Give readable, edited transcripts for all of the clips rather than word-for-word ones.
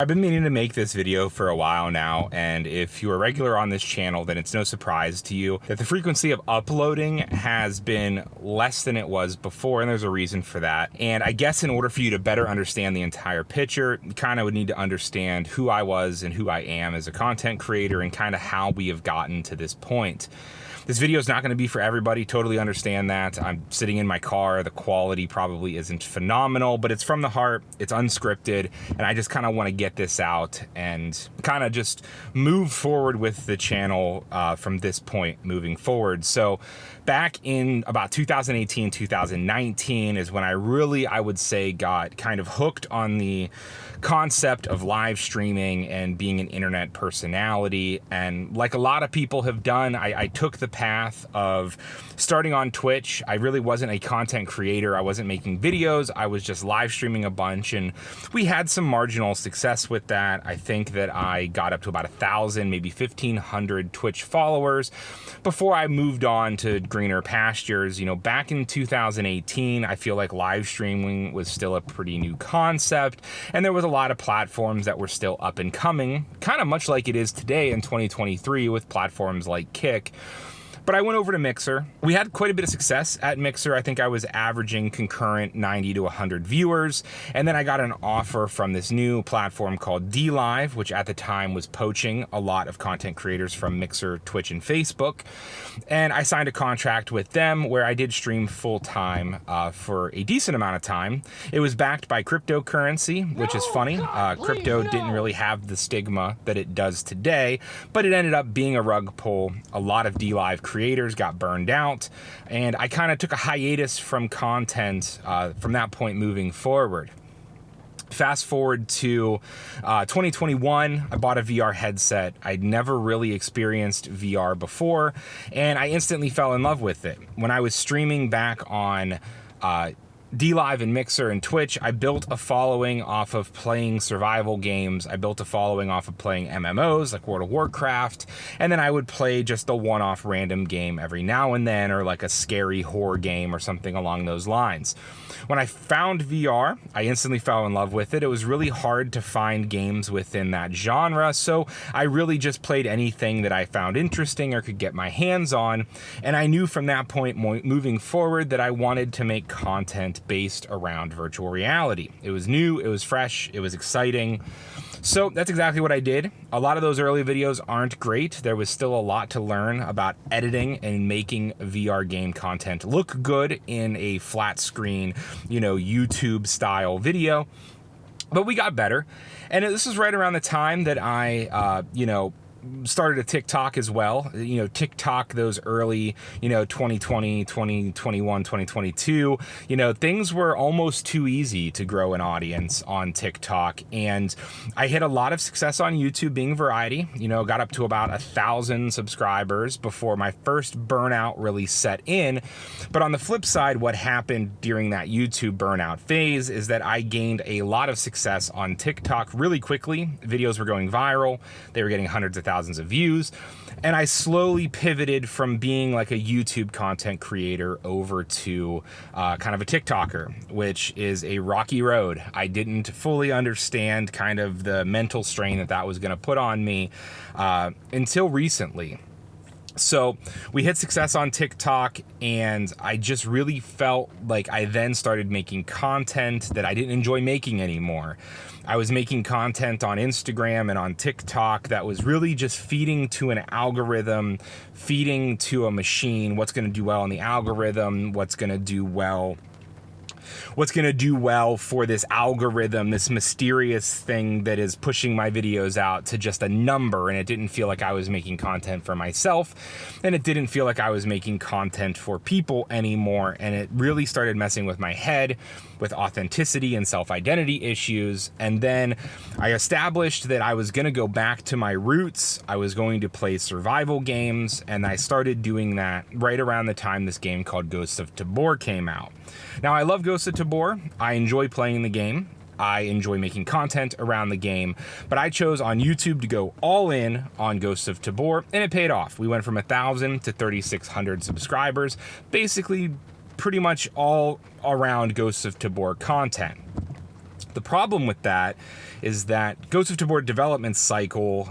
I've been meaning to make this video for a while now, and if you're a regular on this channel, then it's no surprise to you that the frequency of uploading has been less than it was before, and there's a reason for that. And I guess in order for you to better understand the entire picture, you kind of would need to understand who I was and who I am as a content creator and kind of how we have gotten to this point. This video is not going to be for everybody, totally understand that. I'm sitting in my car, the quality probably isn't phenomenal, but it's from the heart, it's unscripted, and I just kind of want to get this out and kind of just move forward with the channel from this point moving forward. So back in about 2018, 2019 is when I would say, got kind of hooked on the concept of live streaming and being an internet personality. And like a lot of people have done, I took the path of starting on Twitch. I really wasn't a content creator. I wasn't making videos. I was just live streaming a bunch, and we had some marginal success with that. I think that I got up to about 1,000, maybe 1,500 Twitch followers before I moved on to greener pastures. You know, back in 2018, I feel like live streaming was still a pretty new concept, and there was a lot of platforms that were still up and coming, kind of much like it is today in 2023 with platforms like Kick. But I went over to Mixer. We had quite a bit of success at Mixer. I think I was averaging concurrent 90 to 100 viewers. And then I got an offer from this new platform called DLive, which at the time was poaching a lot of content creators from Mixer, Twitch, and Facebook. And I signed a contract with them where I did stream full time for a decent amount of time. It was backed by cryptocurrency, which is funny. Crypto didn't really have the stigma that it does today, but it ended up being a rug pull. A lot of DLive creators got burned out, and I kind of took a hiatus from content from that point moving forward. Fast forward to 2021, I bought a VR headset. I'd never really experienced VR before, and I instantly fell in love with it. When I was streaming back on DLive and Mixer and Twitch, I built a following off of playing survival games. I built a following off of playing MMOs like World of Warcraft, and then I would play just a one-off random game every now and then, or like a scary horror game or something along those lines. When I found VR, I instantly fell in love with it. It was really hard to find games within that genre, so I really just played anything that I found interesting or could get my hands on, and I knew from that point moving forward that I wanted to make content based around virtual reality. It was new, it was fresh, it was exciting. So that's exactly what I did. A lot of those early videos aren't great. There was still a lot to learn about editing and making VR game content look good in a flat screen, YouTube style video. But we got better. And this is right around the time that I, started a TikTok as well. TikTok, those early, 2020, 2021, 2022, things were almost too easy to grow an audience on TikTok. And I hit a lot of success on YouTube being variety, got up to about 1,000 subscribers before my first burnout really set in. But on the flip side, what happened during that YouTube burnout phase is that I gained a lot of success on TikTok really quickly. Videos were going viral. They were getting hundreds of thousands of views, and I slowly pivoted from being like a YouTube content creator over to kind of a TikToker, which is a rocky road. I didn't fully understand kind of the mental strain that was going to put on me until recently. So we hit success on TikTok, and I just really felt like I then started making content that I didn't enjoy making anymore. I was making content on Instagram and on TikTok that was really just feeding to an algorithm, feeding to a machine, what's going to do well on the algorithm, what's going to do well for this algorithm, this mysterious thing that is pushing my videos out to just a number. And it didn't feel like I was making content for myself, and it didn't feel like I was making content for people anymore. And it really started messing with my head, with authenticity and self-identity issues. And then I established that I was going to go back to my roots. I was going to play survival games, and I started doing that right around the time this game called Ghosts of Tabor came out. Now, I love Ghosts of Tabor. I enjoy playing the game. I enjoy making content around the game, but I chose on YouTube to go all in on Ghosts of Tabor, and it paid off. We went from 1,000 to 3,600 subscribers, basically pretty much all around Ghosts of Tabor content. The problem with that is that Ghost of Tabor development cycle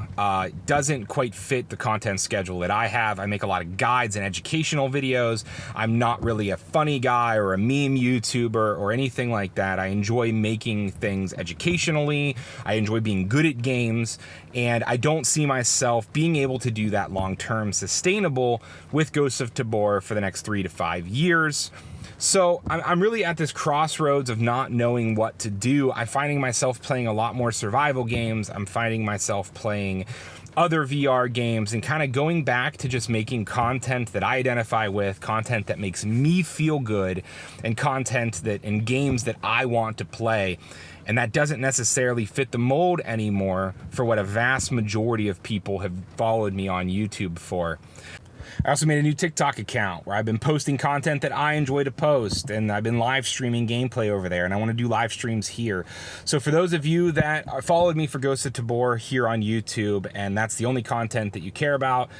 doesn't quite fit the content schedule that I have. I make a lot of guides and educational videos. I'm not really a funny guy or a meme YouTuber or anything like that. I enjoy making things educationally. I enjoy being good at games, and I don't see myself being able to do that long-term sustainable with Ghost of Tabor for the next 3 to 5 years. So I'm really at this crossroads of not knowing what to do. I'm finding myself playing a lot more survival games. I'm finding myself playing other VR games and kind of going back to just making content that I identify with, content that makes me feel good, and content that in games that I want to play. And that doesn't necessarily fit the mold anymore for what a vast majority of people have followed me on YouTube for. I also made a new TikTok account where I've been posting content that I enjoy to post, and I've been live streaming gameplay over there, and I want to do live streams here. So for those of you that followed me for Ghost of Tabor here on YouTube, and that's the only content that you care about,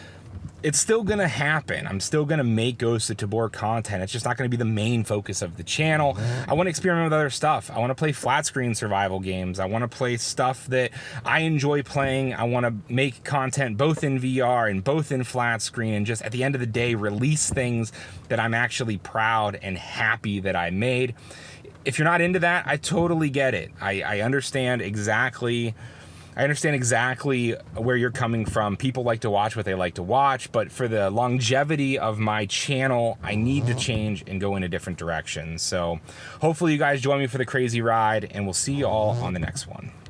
it's still going to happen. I'm still going to make Ghost of Tabor content. It's just not going to be the main focus of the channel. I want to experiment with other stuff. I want to play flat screen survival games. I want to play stuff that I enjoy playing. I want to make content both in VR and both in flat screen, and just at the end of the day, release things that I'm actually proud and happy that I made. If you're not into that, I totally get it. I understand exactly where you're coming from. People like to watch what they like to watch, but for the longevity of my channel, I need to change and go in a different direction. So hopefully you guys join me for the crazy ride, and we'll see you all on the next one.